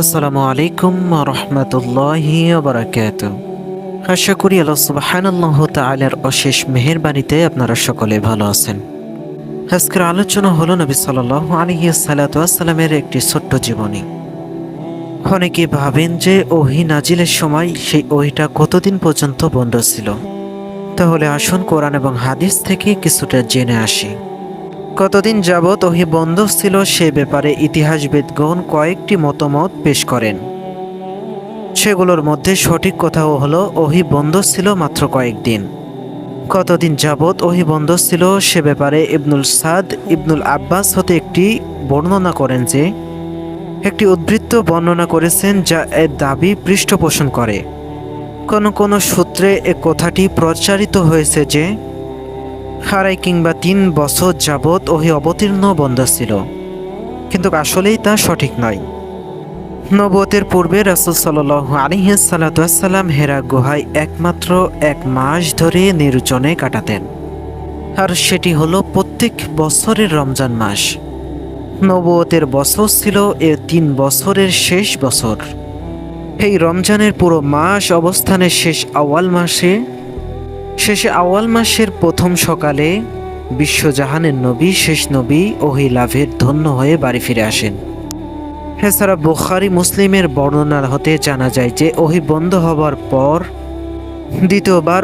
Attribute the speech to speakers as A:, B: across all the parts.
A: আসসালামু আলাইকুম ওয়া রাহমাতুল্লাহি ওয়া বারাকাতুহু। আশা করি আল্লাহ সুবহানাল্লাহু তাআলার অশেষ মেহেরবানিতে আপনারা সকলে ভালো আছেন। আজকের আলোচনা হলো নবী সাল্লাল্লাহু আলাইহি ওয়াসাল্লামের একটি ছোট্ট জীবনী। অনেকে ভাবেন যে ওহী নাজিলের সময় সেই ওহীটা কতদিন পর্যন্ত বন্ধ ছিল। তাহলে আসুন কোরআন এবং হাদিস থেকে কিছুটা জেনে আসি। কতদিন যাবৎ ওহী বন্ধ ছিল সে ব্যাপারে ইতিহাসবিদগণ কয়েকটি মতামত পেশ করেন। সেগুলোর মধ্যে সঠিক কথাও হলো ওহী বন্ধ ছিল মাত্র কয়েকদিন। কতদিন যাবৎ ওহী বন্ধ ছিল সে ব্যাপারে ইবনুল সাদ ইবনুল আব্বাস হতে একটি বর্ণনা করেন যে একটি উদ্ধৃত বর্ণনা করেছেন যা এর দাবি পৃষ্ঠপোষণ করে। কোন সূত্রে এ কথাটি প্রচারিত হয়েছে যে 2.5 কিংবা 3 বছর যাবৎ ওহী অবতীর্ণ বন্ধ ছিল, কিন্তু আসলেই তা সঠিক নয়। নবুয়তের পূর্বে রাসূল সাল্লাল্লাহু আলাইহি ওয়াসাল্লাম হেরা গুহায় একমাত্র 1 মাস ধরে নির্জনে কাটাতেন, আর সেটি হলো প্রত্যেক বছরের রমজান মাস। নবুয়তের বছর ছিল এর 3 বছরের শেষ বছর। এই রমজানের পুরো মাস অবস্থানের শেষে আউয়াল মাসের প্রথম সকালে বিশ্বজাহানের নবী শেষ নবী ওহী লাভের ধন্য হয়ে বাড়ি ফিরে আসেন। এছাড়া বুখারী মুসলিমের বর্ণনা হতে জানা যায় যে ওহী বন্ধ হবার পর দ্বিতীয়বার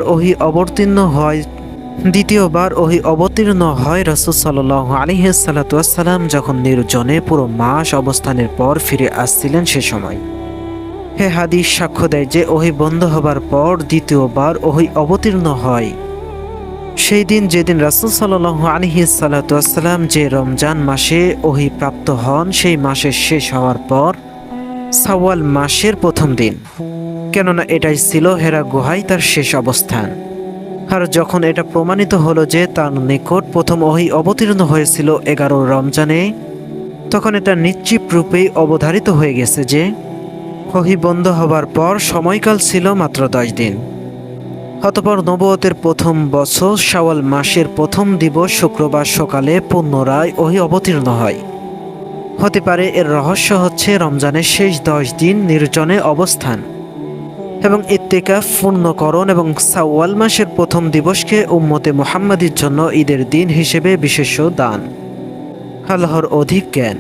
A: ওহী অবতীর্ণ হয় রাসূল সাল্লাল্লাহু আলাইহি ওয়াসাল্লাম যখন নির্জনে পুরো মাস অবস্থানের পর ফিরে আসছিলেন সে সময়। হে হাদিস সাক্ষ্য দেয় যে ওহী বন্ধ হবার পর দ্বিতীয়বার ওহী অবতীর্ণ হয় সেই দিন যেদিন রাসূল সাল্লাল্লাহু আলাইহি ওয়াসাল্লাম যে রমজান মাসে ওহী প্রাপ্ত হন সেই মাসের শেষ হওয়ার পর শাওয়াল মাসের প্রথম দিন, কেননা এটাই ছিল হেরা গুহায় তার শেষ অবস্থান। আর যখন এটা প্রমাণিত হলো যে তার নিকট প্রথম ওহী অবতীর্ণ হয়েছিল 11 রমজানে, তখন এটা নিশ্চিত রূপেই অবধারিত হয়ে গেছে যে ওহী বন্ধ হবার পর সময়কাল ছিল মাত্র 10 দিন। অতঃপর নবুয়তের প্রথম বছর শাওয়াল মাসের প্রথম দিবস শুক্রবার সকালে পুনরায় ওহী অবতীর্ণ হয়। হতে পারে এর রহস্য হচ্ছে রমজানের শেষ 10 দিন নির্জনে অবস্থান এবং ইত্তেকাফ পূর্ণকরণ এবং শাওয়াল মাসের প্রথম দিবসকে উম্মতে মুহাম্মাদীর জন্য ঈদের দিন হিসেবে বিশেষ দান। আল্লাহর অধিক জ্ঞান।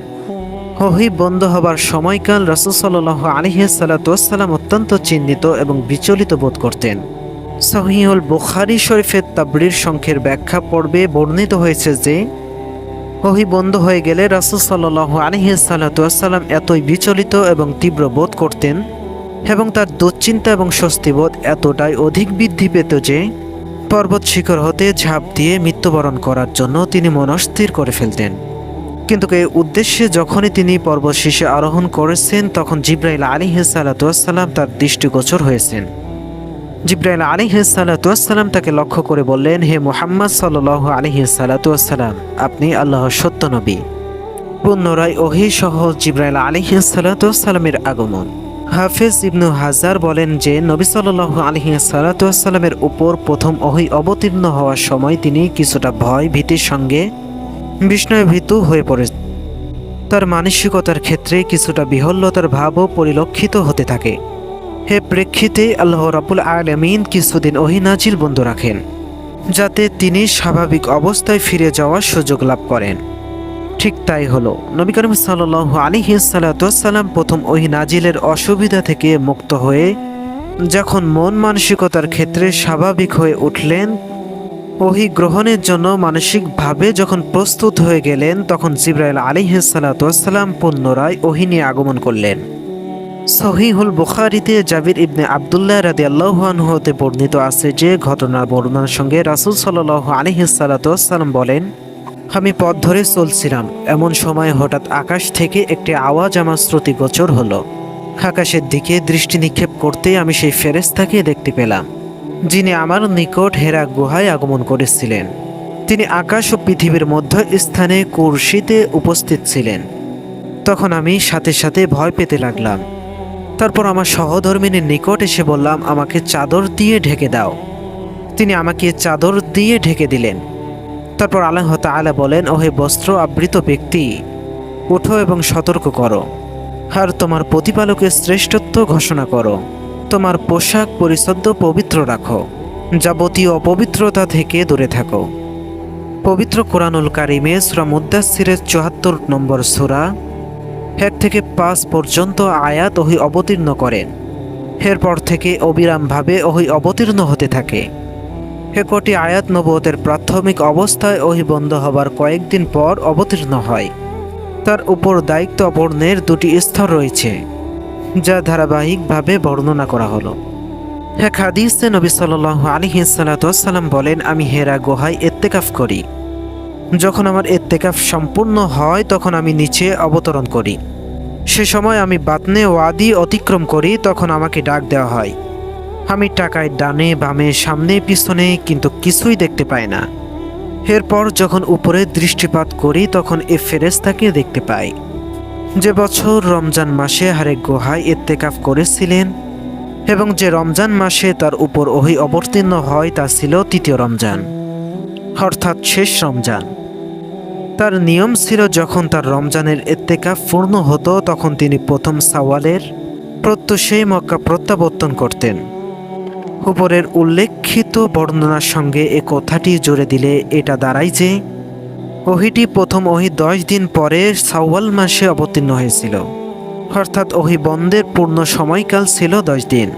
A: ওহী বন্ধ হবার সময়কাল রাসূল সাল্লাল্লাহু আলাইহি ওয়াসাল্লাম অত্যন্ত চিন্তিত এবং বিচলিত বোধ করতেন। সহিহুল বুখারী শরীফের তাবরির সংখ্যের ব্যাখ্যা পর্বে বর্ণিত হয়েছে যে ওহী বন্ধ হয়ে গেলে রাসূল সাল্লাল্লাহু আলাইহি ওয়াসাল্লাম এতই বিচলিত এবং তীব্র বোধ করতেন এবং তার দুশ্চিন্তা এবং স্বস্তিবোধ এতটাই অধিক বৃদ্ধি পেত যে পর্বত শিখর হতে ঝাঁপ দিয়ে মৃত্যুবরণ করার জন্য তিনি মনস্থির করে ফেলতেন। কিন্তু এই উদ্দেশ্যে যখনই তিনি পর্বত শীর্ষে আরোহণ করেছেন তখন জিবরাইল আলাইহিস সালাম তার দৃষ্টিগোচর হয়েছেন। জিবরাইল আলাইহিস সালাম তাকে লক্ষ্য করে বললেন, হে মুহাম্মদ সাল্লাল্লাহু আলাইহি সাল্লাম, আপনি আল্লাহর সত্য নবী। পুনরায় ওহী সহ জিবরাইল আলাইহিস সালামের আগমন। হাফেজ ইবনু হাজার বলেন যে নবী সাল্লাল্লাহু আলাইহি সাল্লামের উপর প্রথম ওহী অবতীর্ণ হওয়ার সময় তিনি কিছুটা ভয় ভীতির সঙ্গে বিস্ময়ভীত হয়ে পড়ে। তার মানসিকতার ক্ষেত্রে কিছুটা বিহ্বলতার ভাবও পরিলক্ষিত হতে থাকে। হে প্রেক্ষিতে আল্লাহ রাব্বুল আলামিন কিছুদিন ওহী নাজিল বন্ধ রাখেন যাতে তিনি স্বাভাবিক অবস্থায় ফিরে যাওয়ার সুযোগ লাভ করেন। ঠিক তাই হলো। নবী করিম সাল্লাল্লাহু আলাইহি ওয়াসাল্লাম প্রথম ওহী নাজিলের অসুবিধা থেকে মুক্ত হয়ে যখন মন মানসিকতার ক্ষেত্রে স্বাভাবিক হয়ে উঠলেন, ওহী গ্রহণের জন্য মানসিকভাবে যখন প্রস্তুত হয়ে গেলেন, তখন জিবরাইল আলাইহিস সালাম পুনরায় ওহী নিয়ে আগমন করলেন। সহিহুল বুখারীতে জাবির ইবনে আব্দুল্লাহ রাদিয়াল্লাহু আনহু হতে বর্ণিত আছে যে ঘটনার বর্ণনার সঙ্গে রাসূল সাল্লাল্লাহু আলাইহি সাল্লাম বলেন, আমি পথ ধরে চলছিলাম, এমন সময় হঠাৎ আকাশ থেকে একটি আওয়াজ আমার শ্রুতিগোচর হলো। আকাশের দিকে দৃষ্টি নিক্ষেপ করতে আমি সেই ফেরেশতাকে দেখতে পেলাম যিনি আমার নিকট হেরা গুহায় আগমন করেছিলেন। তিনি আকাশ ও পৃথিবীর মধ্য স্থানে কুরসিতে উপস্থিত ছিলেন। তখন আমি সাথে সাথে ভয় পেতে লাগলাম। তারপর আমার সহধর্মিনীর নিকট এসে বললাম, আমাকে চাদর দিয়ে ঢেকে দাও। তিনি আমাকে চাদর দিয়ে ঢেকে দিলেন। তারপর আল্লাহ তাআলা বলেন, ওহে বস্ত্র আবৃত ব্যক্তি, ওঠো এবং সতর্ক করো। আর তোমার প্রতিপালকের শ্রেষ্ঠত্ব ঘোষণা করো। তোমার পোশাক পরিচ্ছদ পবিত্র রাখো, যাবতীয় অপবিত্রতা থেকে দূরে থাকো। পবিত্র কোরআনুল কারিমে সূরা মুদ্দাসসিরের ৭৪ নম্বর সূরা ১ থেকে ৫ পর্যন্ত আয়াত ওহী অবতীর্ণ করেন। এরপর থেকে অবিরামভাবে ওহী অবতীর্ণ হতে থাকে। এ কটি আয়াত নবুয়তের প্রাথমিক অবস্থায় ওহী বন্ধ হবার কয়েকদিন পর অবতীর্ণ হয়। তার উপর দায়িত্ব অপর্ণের দুটি স্তর রয়েছে, যা ধারাবাহিকভাবে বর্ণনা করা হলো। এক হাদিসে নবী সাল্লাল্লাহু আলাইহি সাল্লাম বলেন, আমি হেরা গুহায় ইত্তেকাফ করি। যখন আমার ইত্তেকাফ সম্পূর্ণ হয় তখন আমি নিচে অবতরণ করি। সে সময় আমি বাতনে ওয়াদি অতিক্রম করি, তখন আমাকে ডাক দেওয়া হয়। আমি টাকায় ডানে বামে সামনে পিছনে কিন্তু কিছুই দেখতে পাই না। এরপর যখন উপরে দৃষ্টিপাত করি তখন এ ফেরেশতাকে দেখতে পাই, যে বছর রমজান মাসে হারেক গুহায় ইত্তেকাফ করেছিলেন এবং যে রমজান মাসে তার উপর ওহী অবতীর্ণ হয় তা ছিল তৃতীয় রমজান, অর্থাৎ শেষ রমজান। তার নিয়ম ছিল যখন তার রমজানের ইত্তেকাফ পূর্ণ হতো তখন তিনি প্রথম শাওয়ালের প্রত্যুষে মক্কা প্রত্যাবর্তন করতেন। উপরের উল্লেখিত বর্ণনার সঙ্গে এ কথাটি জুড়ে দিলে এটা দাঁড়ায় যে ওহীটি প্রথম ওহী 10 দিন পরে শাওয়াল মাসে অবতীর্ণ হয়েছিল, অর্থাৎ ওহী বন্ধের পূর্ণ সময়কাল ছিল 10 দিন।